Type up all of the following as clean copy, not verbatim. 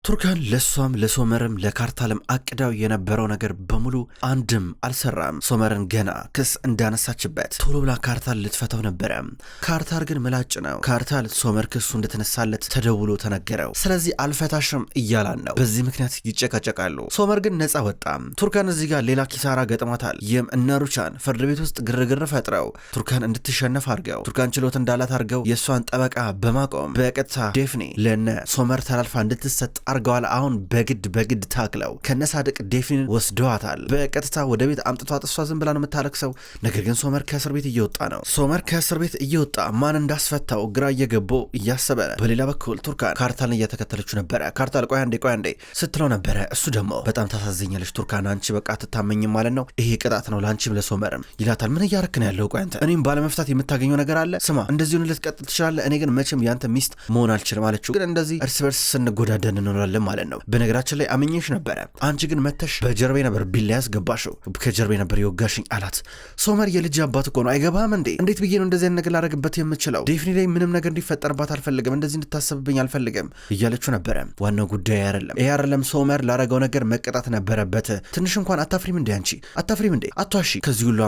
ቱርካን ለሷም ለሶመርም ለካርታልም አቅዳው የነበረው ነገር በሙሉ አንድም አልሰራም። ሶመርን ገና ክስ እንዳነሳችበት ቶሎ ብላ ካርታል ልትፈታው ነበረ። ካርታል ግን ምላጭ ነው። ካርታል ሶመር ክሱ እንደተነሳለት ተደውሎ ተነገረው። ስለዚህ አልፈታሽም እያላን ነው። በዚህ ምክንያት ይጨቃጨቃሉ። ሶመር ግን ነፃ ወጣ። ቱርካን እዚህ ጋር ሌላ ኪሳራ ገጥሟታል። ይህም እነ ሩቻን ፍርድ ቤት ውስጥ ግርግር ፈጥረው ቱርካን እንድትሸነፍ አድርገው ቱርካን ችሎት እንዳላት አድርገው የእሷን ጠበቃ በማቆም በቀጥታ ዴፍኔ ለነ ሶመር ተላልፋ እንድትሰጥ አርገዋል። አሁን በግድ ታክለው ከነሳድቅ ዴፍኒን ወስደዋታል። በቀጥታ ወደ ቤት አምጥቷት እሷ ዝም ብላ ነው የምታለቅሰው። ነገር ግን ሶመር ከእስር ቤት እየወጣ ነው። ሶመር ከእስር ቤት እየወጣ ማን እንዳስፈታው ግራ እየገቦ እያሰበ፣ በሌላ በኩል ቱርካን ካርታልን እያተከተለችው ነበረ። ካርታል ቆይ አንዴ ስትለው ነበረ። እሱ ደግሞ በጣም ታሳዝኛለች ቱርካን፣ አንቺ በቃ አትታመኝም ማለት ነው። ይሄ ቅጣት ነው ለአንቺም ለሶመርም ይላታል። ምን እያረክ ነው ያለው? ቆይ አንተ እኔም ባለመፍታት የምታገኘው ነገር አለ? ስማ እንደዚሁን ልትቀጥል ትችላለህ። እኔ ግን መቼም ያንተ ሚስት መሆን አልችልም አለችው። ግን እንደዚህ እርስ በርስ ስንጎዳደን እንኖራለን ማለት ነው። በነገራችን ላይ አመኘሽ ነበረ። አንቺ ግን መተሽ በጀርቤ ነበር ቢላ ያስገባሽው፣ ከጀርቤ ነበር የወጋሽኝ አላት። ሶመር የልጅ አባት እኮ ነው አይገባም እንዴ? እንዴት ብዬ ነው እንደዚህ ነገር ላደርግበት የምችለው? ዴፍኒ ላይ ምንም ነገር እንዲፈጠርባት አልፈልግም፣ እንደዚህ እንድታሰብብኝ አልፈልግም እያለችው ነበረ። ዋናው ጉዳይ አይደለም ሶመር ላረገው ነገር መቀጣት ነበረበት። ትንሽ እንኳን አታፍሪም እንዴ? አንቺ አታፍሪም እንዴ? አቷሺ ከዚህ ሁሉ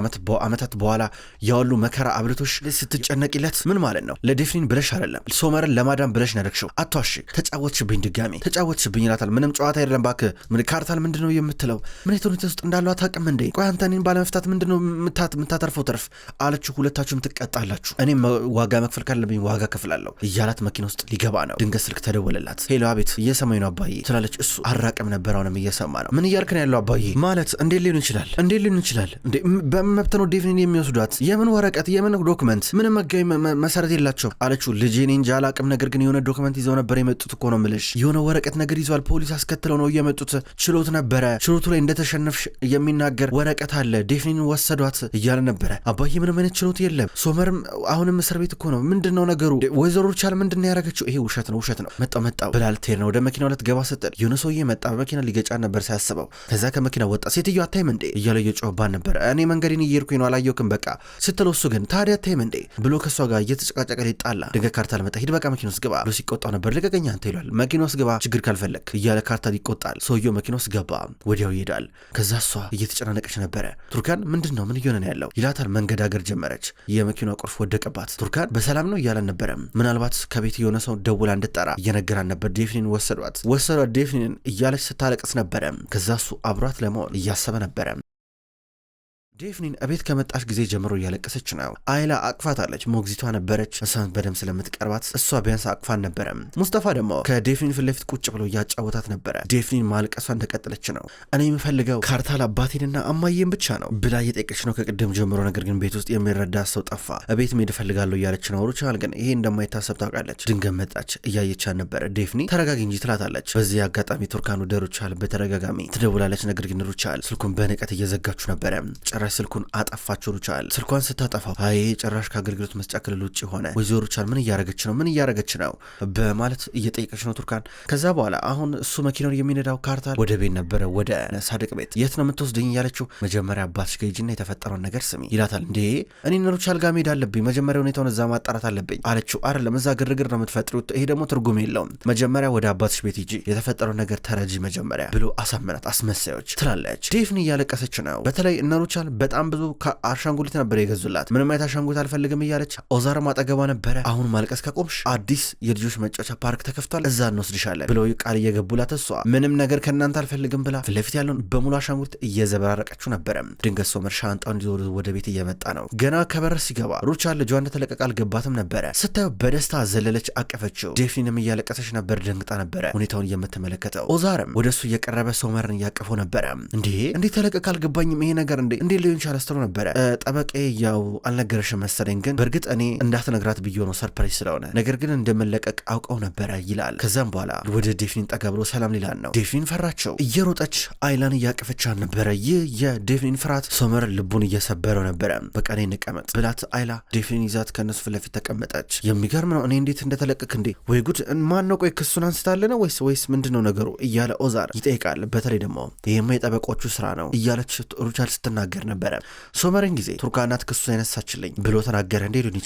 ዓመታት በኋላ ያሉ መከራ አብልቶሽ ስትጨነቂለት ምን ማለት ነው? ለዴፍኒን ብለሽ አይደለም ሶመርን ለማዳን ብለሽ ነደክሽው። አቷሺ ተጫወትሽብኝ፣ ድጋሜ ተጫወትሽብኝ ይላታል። ምንም ጨዋታ አይደለም ባክህ። ምን ካርታል ምንድነው የምትለው? ምን ሁኔታ ውስጥ እንዳለው አታውቅም እንዴ? ቆይ አንተ እኔን ባለመፍታት ምንድነው የምታተርፈው ትርፍ አለችው። ሁለታችሁም ትቀጣላችሁ፣ እኔም ዋጋ መክፈል ካለብኝ ዋጋ ከፍላለሁ እያላት መኪና ውስጥ ሊገባ ነው። ድንገት ስልክ ተደወለላት። ሄሎ አቤት፣ እየሰማኝ ነው አባዬ ትላለች። እሱ አራቀም ነበር፣ አሁንም እየሰማ ነው። ምን እያልክ ነው ያለው አባዬ? ማለት እንዴት ሊሆን ይችላል እንዴ? በመብት ነው ዴፍኒን የሚወስዷት? የምን ወረቀት የምን ዶክመንት? ምንም ህጋዊ መሰረት የላቸው አለችው። ልጄ እኔ እንጃ አላቅም፣ ነገር ግን የሆነ ዶክመንት ይዘው ነበር የመጡት እኮ ነው የምልሽ። የሆነ ወረቀት ነገር ይዟል፣ ፖሊስ አስከትለው ነው የመጡት። ችሎት ነበረ፣ ችሎቱ ላይ እንደተሸነፍሽ የሚናገር ወረቀት አለ፣ ዴፍኒን ወሰዷት እያለ ነበረ። አባዬ ምንም አይነት ችሎት የለም፣ ሶመርም አሁንም እስር ቤት እኮ ነው። ምንድነው ነገሩ? ወይዘሮ ቻል ምንድነው ያደረገችው? ይሄ ውሸት ነው መጣው ብላ ልትሄድ ነው። ወደ መኪናው ልትገባ ስትል የሆነ ሰውዬ መጣ። በመኪና ሊገጫን ነበር ሳያስበው። ከዛ ከመኪና ወጣ። ሴትዮ አታይም እንዴ እያለ እየጮህባን ነበር። እኔ መንገዴን እየሄድኩኝ ነው አላየውክም በቃ ስትለው፣ እሱ ግን ታዲያ አታይም እንዴ ብሎ ከሷ ጋር እየተጨቃጨቀ ሊጣላ ድንገት ካርታል መጣ። ሂድ በቃ መኪና ውስጥ ግባ ብሎ ሲቆጣው ነበር። ልቀቀኝ አንተ ይሏል። መኪና ውስጥ ግባ ችግር ካልፈለግ እያለ ካርታል ይቆጣል። ሰውየው መኪና ውስጥ ገባ፣ ወዲያው ይሄዳል። ከዛ እሷ እየተጨናነቀች ነበረ። ቱርካን ምንድነው ምን እየሆነ ነው ያለው ይላታል። መንገዳገር ጀመረች። የመኪናው ቁልፍ ወደቀባት። ቱርካን በሰላም ነው እያለን ነበረ። ምናልባት ከቤት የሆነ ሰው ደውላ እንድጠራ እየነገራን ነበር። ዴፍኒን ወሰዷት ዴፍኒን እያለች ስታለቅስ ነበረ። ከዛ እሱ አብሯት ለመሆን እያሰበ ነበረ። ዴፍኒን እቤት ከመጣች ጊዜ ጀምሮ እያለቀሰች ነው። አይላ አቅፋታለች። ሞግዚቷ ነበረች። እሷን በደም ስለምትቀርባት እሷ ቢያንስ አቅፋን ነበረ። ሙስጠፋ ደግሞ ከዴፍኒን ፊት ለፊት ቁጭ ብሎ እያጫወታት ነበረ። ዴፍኒን ማልቀሷ እንደቀጠለች ነው። እኔ የምፈልገው ካርታል አባቴንና አማዬን ብቻ ነው ብላ እየጠየቀች ነው ከቅድም ጀምሮ። ነገር ግን ቤት ውስጥ የሚረዳ ሰው ጠፋ። እቤት መሄድ እፈልጋለሁ እያለች ነው። ሩቻል ግን ይሄ እንደማይታሰብ ታውቃለች። ድንገት መጣች። እያየቻት ነበረ። ዴፍኒ ተረጋጊ እንጂ ትላታለች። በዚህ አጋጣሚ ቱርካን ወደ ሩቻል በተደጋጋሚ ትደውላለች። ነገር ግን ሩቻል ስልኩን በንቀት እየዘጋችሁ ነበረ። ስልኩን አጠፋችሁ። ሩቻል ስልኳን ስታጠፋው አይ ጭራሽ ከአገልግሎት መስጫ ክልል ውጭ ሆነ። ወይዘሮ ሩቻል ምን እያረገች ነው በማለት እየጠየቀች ነው ቱርካን። ከዛ በኋላ አሁን እሱ መኪናውን የሚነዳው ካርታል ወደ ቤት ነበረ፣ ወደ ሳድቅ ቤት። የት ነው የምትወስደኝ እያለችው፣ መጀመሪያ አባትሽ ጋር ሂጂና የተፈጠረውን ነገር ስሚ ይላታል። እንዴ እኔና ሩቻል ጋር መሄድ አለብኝ፣ መጀመሪያ ሁኔታውን እዛ ማጣራት አለብኝ አለችው። አይደለም እዛ ግርግር ነው የምትፈጥሩት፣ ይሄ ደግሞ ትርጉም የለውም። መጀመሪያ ወደ አባትሽ ቤት ሂጂ፣ የተፈጠረውን ነገር ተረጂ መጀመሪያ ብሎ አሳመናት። አስመሳዮች ትላለች። ዴፍኒ እያለቀሰች ነው። በተለይ እነ ሩቻል በጣም ብዙ አሻንጉሊት ነበር የገዙላት። ምንም አይነት አሻንጉሊት አልፈልግም እያለች ኦዛርም አጠገቧ ነበረ። አሁን ማልቀስ ከቆምሽ አዲስ የልጆች መጫወቻ ፓርክ ተከፍቷል፣ እዛ እንወስድሻለን ብለው ቃል እየገቡላት እሷ ምንም ነገር ከእናንተ አልፈልግም ብላ ፊት ለፊት ያለውን በሙሉ አሻንጉሊት እየዘበራረቀችው ነበረ። ድንገት ሶመር ሻንጣውን ይዞ ወደ ቤት እየመጣ ነው። ገና ከበር ሲገባ ሩቻል ልጇ እንደተለቀቀ አልገባትም ነበረ። ስታየው በደስታ ዘለለች፣ አቀፈችው። ዴፍኒንም እያለቀሰች ነበር፣ ደንግጣ ነበረ ሁኔታውን የምትመለከተው። ኦዛርም ወደሱ እየቀረበ ሶመርን እያቀፈው ነበረ። እንዴ ተለቀቀ አልገባኝም ይሄ ነገር እንዴ ሊሆን ይችላል ስትለው ነበረ። ጠበቄ ያው አልነገረሽም መሰለኝ፣ ግን በእርግጥ እኔ እንዳትነግራት ብዬ ነው ሰርፕራይዝ ስለሆነ፣ ነገር ግን እንደመለቀቅ አውቀው ነበረ ይላል። ከዛም በኋላ ወደ ዴፍኒን ጠጋ ብሎ ሰላም ሊላን ነው። ዴፍኒን ፈራቸው። እየሮጠች አይላን እያቀፈቻት ነበረ። ይህ የዴፍኒን ፍርሃት ሶመር ልቡን እየሰበረው ነበረ። በቃ እኔ እንቀመጥ ብላት አይላ ዴፍኒን ይዛት ከነሱ ፊት ለፊት ተቀመጠች። የሚገርም ነው እኔ እንዴት እንደተለቀቅ እንዴ ወይ ጉድ! ማን ነው ቆይ ክሱን አንስታለ ነው ወይስ ምንድነው ነገሩ እያለ ኦዛር ይጠይቃል። በተለይ ደግሞ ይሄማ የጠበቆቹ ስራ ነው እያለች ሩቻል ስትናገር ነበረ። ሶመርን ጊዜ ቱርካን ናት ክሱ ያነሳችልኝ ብሎ ተናገረ። እንዴ ሊሆን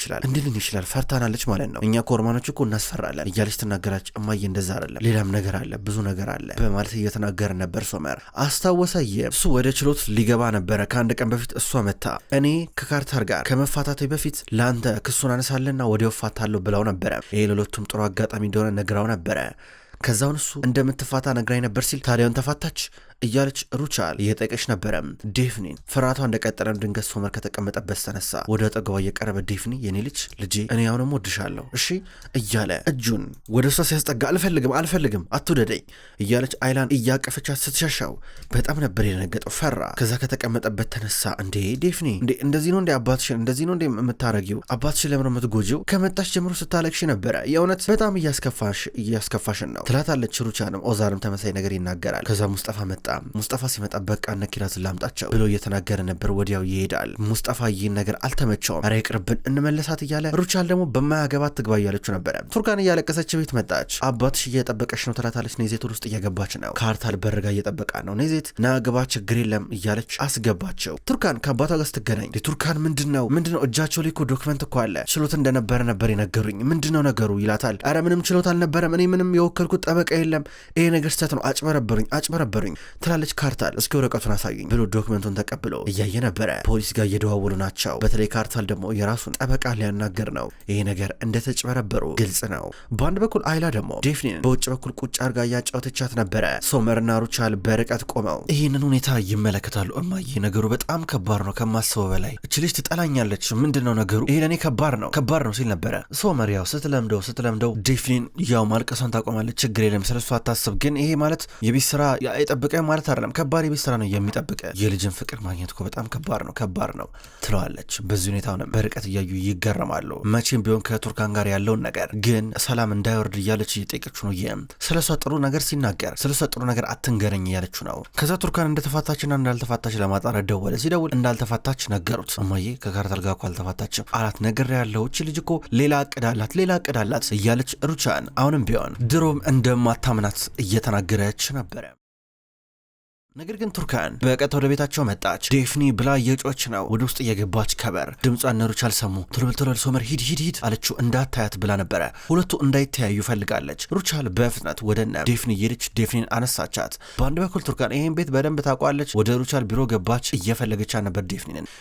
ይችላል ፈርታናለች ማለት ነው። እኛ ኮርማኖች እኮ እናስፈራለን እያለች ትናገራች። እማዬ እንደዛ አይደለም፣ ሌላም ነገር አለ፣ ብዙ ነገር አለ በማለት እየተናገረ ነበር። ሶመር አስታወሰ። እሱ ወደ ችሎት ሊገባ ነበረ። ከአንድ ቀን በፊት እሷ መታ እኔ ከካርተር ጋር ከመፋታቴ በፊት ለአንተ ክሱን አነሳለና ወዲያው እፋታለሁ ብለው ነበረ። ይሄ ለሁለቱም ጥሩ አጋጣሚ እንደሆነ ነግራው ነበረ። ከዛውን እሱ እንደምትፋታ ነግራኝ ነበር ሲል ታዲያን ተፋታች እያለች ሩቻል እየጠየቀች ነበረ። ዴፍኒን ፍርሃቷ እንደቀጠለ ድንገት ሶመር ከተቀመጠበት ተነሳ። ወደ አጠገቧ እየቀረበ ዴፍኒ የኔ ልጄ እኔ አሁንም ወድሻለሁ እሺ እያለ እጁን ወደ እሷ ሲያስጠጋ አልፈልግም አትውደደኝ እያለች አይላን እያቀፈቻት ስትሸሻው በጣም ነበር የደነገጠው፣ ፈራ። ከዛ ከተቀመጠበት ተነሳ። እንዴ ዴፍኒ እንዴ እንደዚህ ነው እንዴ አባትሽን እንደዚህ ነው እንዴ የምታረጊው? አባትሽን ለምን የምትጎጂው? ከመጣሽ ጀምሮ ስታለቅሽ ነበረ፣ የእውነት በጣም እያስከፋሽን ነው ትላታለች። ሩቻንም ኦዛርም ተመሳይ ነገር ይናገራል። ከዛ ሙስጠፋ መጣ። ሙስጠፋ ሲመጣ በቃ እነ ኪራዝን ላምጣቸው ብሎ እየተናገረ ነበር። ወዲያው ይሄዳል። ሙስጠፋ ይህን ነገር አልተመቸውም። ኧረ ይቅርብን እንመለሳት እያለ ሩቻል ደግሞ በማያገባት ትግባ እያለችው ነበረ። ቱርካን እያለቀሰች ቤት መጣች። አባትሽ እየጠበቀች ነው ትላታለች። ኔዜት ውስጥ እየገባች ነው። ካርታል በርጋ እየጠበቃ ነው። ኔዜት ናገባ ችግር የለም እያለች አስገባቸው። ቱርካን ከአባቷ ጋር ስትገናኝ ቱርካን ምንድነው እጃቸው ላይ እኮ ዶክመንት እኮ አለ፣ ችሎት እንደነበረ ነበር የነገሩኝ፣ ምንድነው ነገሩ ይላታል። ኧረ ምንም ችሎት አልነበረም፣ እኔ ምንም የወከልኩት ጠበቃ የለም፣ ይሄ ነገር ስህተት ነው፣ አጭበረበሩኝ ትላለች። ካርታል እስኪ ወረቀቱን አሳዩኝ ብሎ ዶክመንቱን ተቀብሎ እያየ ነበረ። ፖሊስ ጋር እየደዋወሉ ናቸው። በተለይ ካርታል ደግሞ የራሱን ጠበቃ ሊያናገር ነው። ይሄ ነገር እንደተጭበረበሩ ግልጽ ነው። በአንድ በኩል አይላ ደግሞ ዴፍኒን በውጭ በኩል ቁጭ አርጋ እያጫወተቻት ነበረ። ሶመርና ሩቻል በርቀት ቆመው ይህንን ሁኔታ ይመለከታሉ። እማዬ ነገሩ በጣም ከባድ ነው ከማስበው በላይ፣ እች ልጅ ትጠላኛለች፣ ምንድነው ነገሩ? ይሄ ለእኔ ከባድ ነው ሲል ነበረ። ሶመር ያው ስትለምደው ዴፍኒን ያው ማልቀሷን ታቆማለች፣ ችግር የለም ስለሱ አታስብ፣ ግን ይሄ ማለት የቤት ስራ የጠበቀ ማለት አይደለም፣ ከባድ የቤት ስራ ነው የሚጠብቀ፣ የልጅን ፍቅር ማግኘት እኮ በጣም ከባድ ነው ትለዋለች። በዚህ ሁኔታ ሆነ በርቀት እያዩ ይገረማሉ። መቼም ቢሆን ከቱርካን ጋር ያለውን ነገር ግን ሰላም እንዳይወርድ እያለች እየጠየቀች ነው። ስለሷ ጥሩ ነገር ሲናገር ስለሷ ጥሩ ነገር አትንገረኝ እያለች ነው። ከዛ ቱርካን እንደተፋታችና እንዳልተፋታች ለማጣራት ደወለ። ሲደውል እንዳልተፋታች ነገሩት። እማዬ ከካርታል ጋር እኮ አልተፋታችም አላት። ነገር ያለው እቺ ልጅ እኮ ሌላ እቅድ አላት እያለች ሩቻን አሁንም ቢሆን ድሮም እንደማታምናት እየተናገረች ነበረ። ነገር ግን ቱርካን በቀጥታ ወደ ቤታቸው መጣች። ዴፍኒ ብላ እየጮች ነው። ወደ ውስጥ እየገባች ከበር ድምጿን ሩቻል ሰሙ። ቶሎ ሶመር ሂድ አለችው። እንዳታያት ብላ ነበረ። ሁለቱ እንዳይተያዩ ፈልጋለች። ሩቻል በፍጥነት ወደነ ዴፍኒ ሄደች። ዴፍኒን አነሳቻት። በአንድ በኩል ቱርካን ይሄን ቤት በደንብ ታውቋለች። ወደ ሩቻል ቢሮ ገባች። እየፈለገቻ ነበር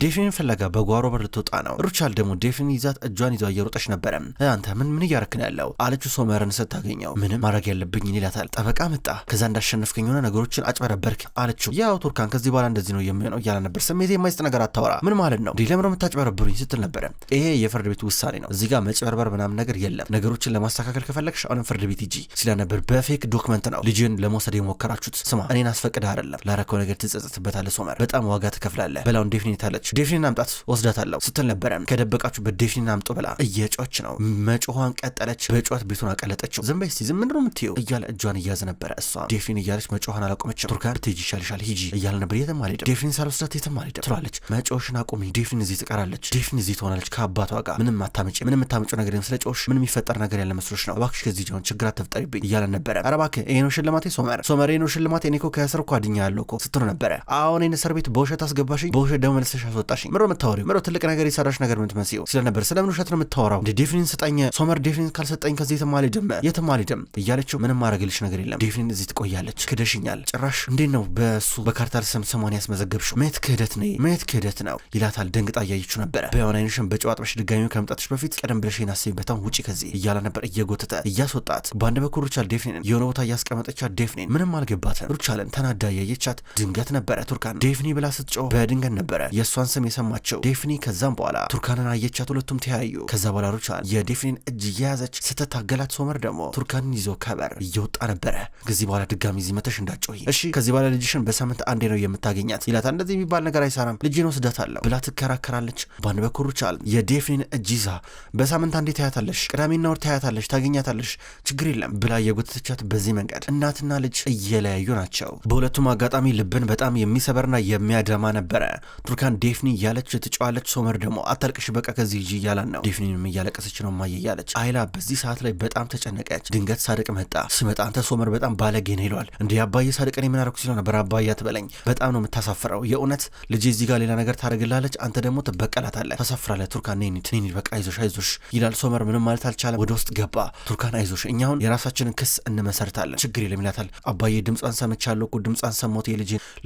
ዴፍኒን ፍለጋ በጓሮ በር ልትወጣ ነው። ሩቻል ደግሞ ዴፍኒ ይዛት እጇን ይዛ እየሮጠች ነበረ። አንተ ምን እያረክን ያለው አለችው። ሶመርን ስታገኘው ምንም ማድረግ ያለብኝ ይላታል። ጠበቃ መጣ። ከዛ እንዳሸነፍከኝ ሆነ ነገሮችን አጭበረበርክ አለችው። ያው ቱርካን ከዚህ በኋላ እንደዚህ ነው የሚሆነው እያለ ነበር። ስሜቴ የማይስጥ ነገር አታወራ፣ ምን ማለት ነው ለምን የምታጭበረብሩኝ ስትል ነበረ። ይሄ የፍርድ ቤት ውሳኔ ነው፣ እዚህ ጋር መጭበርበር ምናምን ነገር የለም፣ ነገሮችን ለማስተካከል ከፈለግሽ አሁንም ፍርድ ቤት ሂጂ ሲላ ነበር። በፌክ ዶክመንት ነው ልጅን ለመውሰድ የሞከራችሁት። ስማ እኔን አስፈቅደህ አይደለም፣ ላረከው ነገር ትጸጸትበታለህ ሶመር፣ በጣም ዋጋ ትከፍላለህ። በላውን ዴፍኒን ታለች። ዴፍኒን አምጣት ወስዳታለሁ ስትል ነበረ። ከደበቃችሁበት ዴፍኒን አምጡ ብላ እየጮች ነው። መጮኋን ቀጠለች። በጮት ቤቱን አቀለጠችው። ዝም በይ እስቲ ዝም ምንድነው የምትይው እያለ እጇን እያዘ ነበረ። እሷ ዴፍኒን እያለች መጮኋን አላቆመችም። ቱርካን ትሄጂ ይሻልሻል ሂጂ እያለ ነበር። የትም አልሄድም ዴፍኒን ሳልወስዳት የትም አልሄድም ትላለች። መጮሽን አቁሚ፣ ዴፍኒን እዚህ ትቀራለች፣ ዴፍኒን እዚህ ትሆናለች ከአባቷ ጋር። ምንም የምታመጪው ነገር ስለ ጮሽ ምንም የሚፈጠር ነገር ያለ መስሎሽ ነው? እባክሽ ከዚህ ጀሆን ችግር አትፍጠሪብኝ እያለ ነበረ። ኧረ እባክህ ይሄ ነው ሽልማቴ ሶመር ይሄ ነው ሽልማቴ፣ እኔ እኮ ከእስር እኮ አድኛለሁ እኮ ስትሉ ነበረ። አሁን እኔን እስር ቤት በውሸት አስገባሽኝ፣ በውሸት ደግሞ መልሰሽ አስወጣሽኝ። ምሮ የምታወሪው ምሮ ትልቅ ነገር የሰራሽ ነገር የምትመስይው ሲለ ነበር። ስለምን ውሸት ነው የምታወራው? ዴፍኒን ስጠኝ ሶመር፣ ዴፍኒን ካልሰጠኝ ከዚህ የትም አልሄድም እያለችው ምንም ማድረግልሽ ነገር የለም፣ ዴፍኒን እዚህ ትቆያለች። ክደሽኛል ጭራሽ። እንዴት ነው በሱ በካርታል ስሟን ያስመዘገብሽው? ሜት ክህደት ነው ይላታል። ደንግጣ እያየችው ነበረ። በሆነ አይንሽን በጨዋጥበሽ ድጋሚ ከመምጣትሽ በፊት ቀደም ብለሽ ናስይበታን ውጪ ከዚህ እያላ ነበር እየጎተተ እያስወጣት። በአንድ በኩል ሩቻል ዴፍኒን የሆነ ቦታ እያስቀመጠቻት ዴፍኒን ምንም አልገባትም። ሩቻልን ተናዳ እያየቻት ድንገት ነበረ ቱርካን ዴፍኒ ብላ ስትጮህ በድንገት ነበረ የእሷን ስም የሰማቸው ዴፍኒ። ከዛም በኋላ ቱርካንን አየቻት። ሁለቱም ተያዩ። ከዛ በኋላ ሩቻል የዴፍኒን እጅ እየያዘች ስትታገላት፣ ሶመር ደግሞ ቱርካንን ይዞ ከበር እየወጣ ነበረ። ከዚህ በኋላ ድጋሚ እዚህ መተሽ እንዳትጮሂ እሺ፣ ከዚህ በኋላ ልጅሽን በሳምንት አንዴ ነው የምታገኛት ይላታል። እንደዚህ የሚባል ነገር አይሰራም፣ ልጅን ወስዳታለሁ ብላ ትከራከራለች። በአንድ በኩል ሩቻል የዴፍኒን እጅ ይዛ በሳምንት አንዴ ታያታለሽ፣ ቅዳሜና እሑድ ታያታለሽ፣ ታገኛታለሽ፣ ችግር የለም ብላ የጎተተቻት። በዚህ መንገድ እናትና ልጅ እየለያዩ ናቸው። በሁለቱም አጋጣሚ ልብን በጣም የሚሰበርና የሚያደማ ነበረ። ቱርካን ዴፍኒ እያለች ትጫዋለች። ሶመር ደግሞ አታልቅሽ በቃ ከዚህ ሂጂ እያላን ነው። ዴፍኒንም እያለቀሰች ነው ማየ እያለች። አይላ በዚህ ሰዓት ላይ በጣም ተጨነቀች። ድንገት ሳድቅ መጣ። ስመጣ አንተ ሶመር በጣም ባለጌ ነው ይለዋል። እንዲህ አባዬ ሳድቅ እኔ ምን አደረኩ ሲለው ነበር። አባዬ አትበለኝ፣ በጣም ነው የምታሳፍረው። የእውነት ልጄ እዚህ ጋር ሌላ ነገር ታደርግላለች፣ አንተ ደግሞ ትበቀላታለህ፣ ታሳፍራለህ። ቱርካን ነኝ በቃ አይዞሽ ይላል። ሶመር ምንም ማለት አልቻለም። ወደ ውስጥ ገባ። ቱርካን አይዞሽ፣ እኛ አሁን የራሳችንን ክስ እንመሰርታለን፣ ችግር የለም ይላታል። አባዬ ድምጿን ሰምቻለሁ እኮ ድምጿን ሰሞት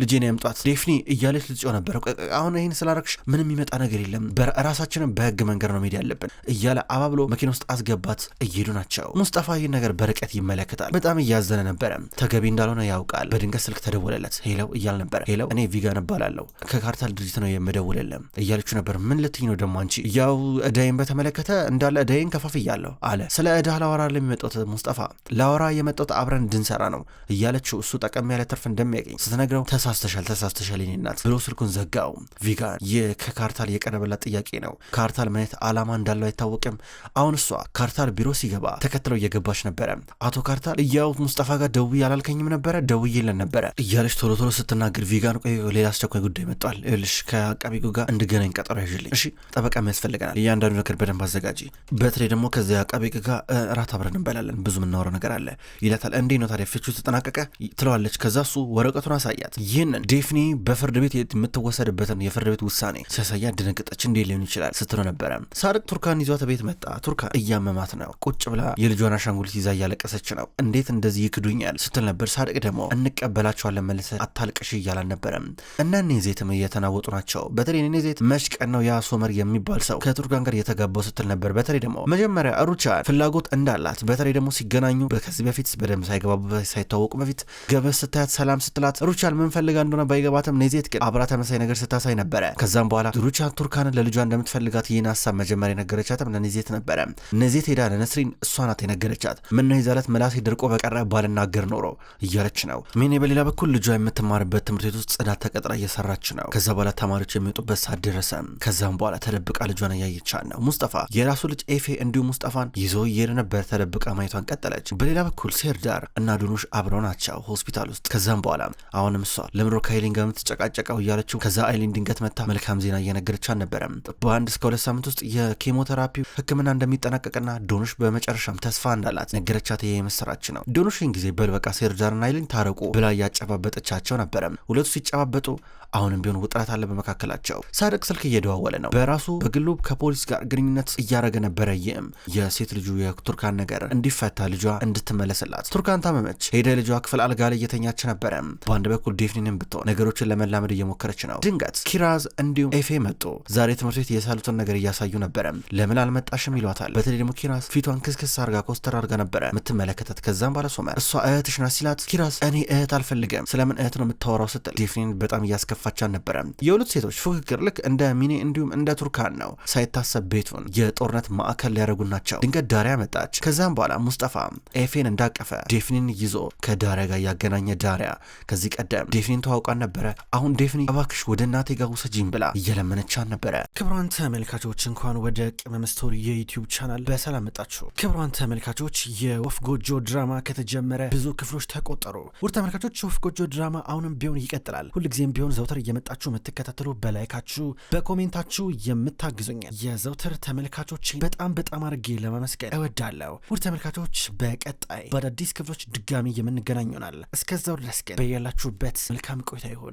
ልጄን ያምጧት ዴፍኒ እያለች ልጽዮ ነበር። አሁን ይህን ስላረግሽ ምንም የሚመጣ ነገር የለም፣ ራሳችንን በህግ መንገድ ነው መሄድ ያለብን እያለ አባብሎ መኪና ውስጥ አስገባት። እየሄዱ ናቸው። ሙስጠፋ ይህን ነገር በርቀት ይመለከታል። በጣም እያዘነ ነበረ። ተገቢ እንዳልሆነ ያውቃል። በድንገት ስልክ ተደወለለት። ሄለው እያል ነበር። ሄለው እኔ ቪጋን እባላለሁ ከካርታል ድርጅት ነው የምደውልልህ እያለችው ነበር። ምን ልትኝ ነው ደግሞ አንቺ? ያው እዳይን በተመለከተ እንዳለ እዳይን ከፋፍያለሁ አለ። ስለ እዳህ ላወራ ለሚመጣው ሙስጠፋ ላወራ የመጣው አብረን እንድንሰራ ነው እያለችው እሱ ጠቀም ያለ ትርፍ እንደሚያገኝ ስትነግረው ተሳስተሻል የኔ እናት ብሎ ስልኩን ዘጋው። ቪጋን ከካርታል የቀረበላት ጥያቄ ነው። ካርታል ምን አይነት ዓላማ እንዳለው አይታወቅም። አሁን እሷ ካርታል ቢሮ ሲገባ ተከትለው እየገባች ነበረ። አቶ ካርታል እያው ሙስጠፋ ጋር ደውዬ አላልከኝም ነበረ? ደውዬለን ነበረ እያለች ቶሎ ስትናገር ቪጋን ቆይ ሌላ አስቸኳይ ጉዳይ መጥቷል፣ ይኸውልሽ ከአቃቢ ጋር እንድገናኝ ቀጠሮ ያዥልኝ፣ እሺ ጠበቃም ያስፈልገናል፣ እያንዳንዱ ነገር በደንብ አዘጋጂ፣ በተለይ ደግሞ ከዚያ አቃቢ ጋር እራት አብረን እንበላለን፣ ብዙ የምናወራው ነገር አለ ይላታል። እንዴ ነው ታዲያ ፍቺው ተጠናቀቀ ትለዋለች። ከዛ እሱ ወረቀቱን አሳያት። ይህንን ዴፍኒ በፍርድ ቤት የምትወሰድበትን የፍርድ ቤት ውሳኔ ሲያሳያት ደነገጠች። እንዴ ሊሆን ይችላል ስትለው ነበረ። ሳርቅ ቱርካን ይዟት ቤት መጣ። ቱርካን እያመማት ነው። ቁጭ ብላ የልጇን አሻንጉሊት ይዛ እያለቀሰች ነው። እንዴት እንደዚህ ይክዱኛል ስትል ነበር። ሳርቅ ደግሞ እንቀበላቸዋለን መልሰ አታልቅሽ እያላል ነበረ። እና ኔዜትም እየተናወጡ ናቸው። በተለይ ኔዜት መሽቀን ነው ያ ሶመር የሚባል ሰው ከቱርካን ጋር የተጋባው ስትል ነበር። በተለይ ደግሞ መጀመሪያ ሩቻን ፍላጎት እንዳላት በተለይ ደግሞ ሲገናኙ ከዚህ በፊት በደንብ ሳይገባቡ ሳይታወቁ በፊት ገበስ ስታያት ሰላም ስትላት ሩቻን ምን ፈልጋ እንደሆነ ባይገባትም ኔዜት ግን አብራ ተመሳይ ነገር ስታሳይ ነበረ። ከዛም በኋላ ሩቻን ቱርካንን ለልጇ እንደምትፈልጋት ይህን ሀሳብ መጀመሪያ የነገረቻትም ለኔዜት ነበረ። ኔዜት ሄዳ ለነስሪን እሷ ናት የነገረቻት። ምን ነው ይዛለት መላሴ ድርቆ በቀረ ባልናገር ኖሮ እያለች ነው። ሜኔ በሌላ በኩል ልጇ የምትማርበት ትምህርት ቤት ውስጥ ጽዳት ተቀጥራ እየሰራች ነው። ከዛ በኋላ ተማሪዎች የሚወጡበት ሰዓት ደረሰ። ከዛም በኋላ ተደብቃ ልጇን እያየቻት ነው። ሙስጠፋ የራሱ ልጅ ኤፌ እንዲሁም ሙስጠፋን ይዞ እየሄደ ነበር። ተደብቃ ማየቷን ቀጠለች። በሌላ በኩል ሴርዳር እና ዱኑሽ አብረው ናቸው ሆስፒታል ውስጥ። ከዛም በኋላ አሁንም እሷ ለምሮ ከአይሊን ጋር የምትጨቃጨቀው እያለችው ከዛ አይሊን ድንገት መታ መልካም ዜና እየነገረቻት ነበረ። በ1 እስከ 2 ሳምንት ውስጥ የኬሞቴራፒ ሕክምና እንደሚጠናቀቅና ዱኑሽ በመጨረሻም ተስፋ እንዳላት ነገረቻት። ይሄ የምስራች ነው። ዱኑሽን ጊዜ በልበቃ ሴርዳርና አይሊን ታረቁ ብላ እያጨባበጠቻቸው ነበረ። ሁለቱ ሲጨባበጡ አሁንም ቢሆን ውጥረት አለ በመካከላቸው። ሳድቅ ስልክ እየደዋወለ ነው። በራሱ በግሉ ከፖሊስ ጋር ግንኙነት እያደረገ ነበረ። ይህም የሴት ልጁ የቱርካን ነገር እንዲፈታ ልጇ እንድትመለስላት። ቱርካን ታመመች። ሄደ ልጇ ክፍል አልጋ ላይ እየተኛች ነበረ። በአንድ በኩል ዴፍኒንም ብትሆን ነገሮችን ለመላመድ እየሞከረች ነው። ድንገት ኪራዝ እንዲሁም ኤፌ መጡ። ዛሬ ትምህርት ቤት የሳሉትን ነገር እያሳዩ ነበረ። ለምን አልመጣሽም ይሏታል። በተለይ ደግሞ ኪራዝ ፊቷን ክስክስ አርጋ ኮስተር አርጋ ነበረ የምትመለከታት። ከዛም ባለ ሶመር እሷ እህትሽ ናት ሲላት ኪራዝ እኔ እህት አልፈልግም፣ ስለምን እህት ነው የምታወራው ስትል ዴፍኒን በጣም እያስከፋቻን ነበረ። የሁለት ሴቶች ፉክክር ልክ እንደ ሚኔ እንዲሁም እንደ ቱርካን ነው። ሳይታሰብ ቤቱን የጦርነት ማዕከል ሊያደርጉ ናቸው። ድንገት ዳሪያ መጣች። ከዛም በኋላ ሙስጠፋ ኤፌን እንዳቀፈ ዴፍኒን ይዞ ከዳሪያ ጋር ያገናኘ። ዳሪያ ከዚህ ቀደም ዴፍኒን ተዋውቃን ነበረ። አሁን ዴፍኒ እባክሽ ወደ እናቴ ጋር ውሰጂኝ ብላ እየለመነቻን ነበረ። ክብሯን ተመልካቾች እንኳን ወደ ቅመም ስቶሪ የዩቲዩብ ቻናል በሰላም መጣችሁ። ክብሯን ተመልካቾች የወፍ ጎጆ ድራማ ከተጀመረ ብዙ ክፍሎች ተቆጠሩ። ውድ ተመልካቾች ወፍ ጎጆ ድራማ አሁንም ቢሆን ይቀጥላል። ሁልጊዜም ቢሆን ዘውትር እየመጣችሁ የምትከታተሉ በላይካችሁ በኮሜንታችሁ የምታግዙኝ የዘውትር ተመልካቾች በጣም አድርጌ ለማመስገን እወዳለሁ። ውድ ተመልካቾች በቀጣይ በአዳዲስ ክፍሎች ድጋሚ የምንገናኝ ይሆናል። እስከዛው ድረስ ግን በያላችሁበት መልካም ቆይታ ይሁን።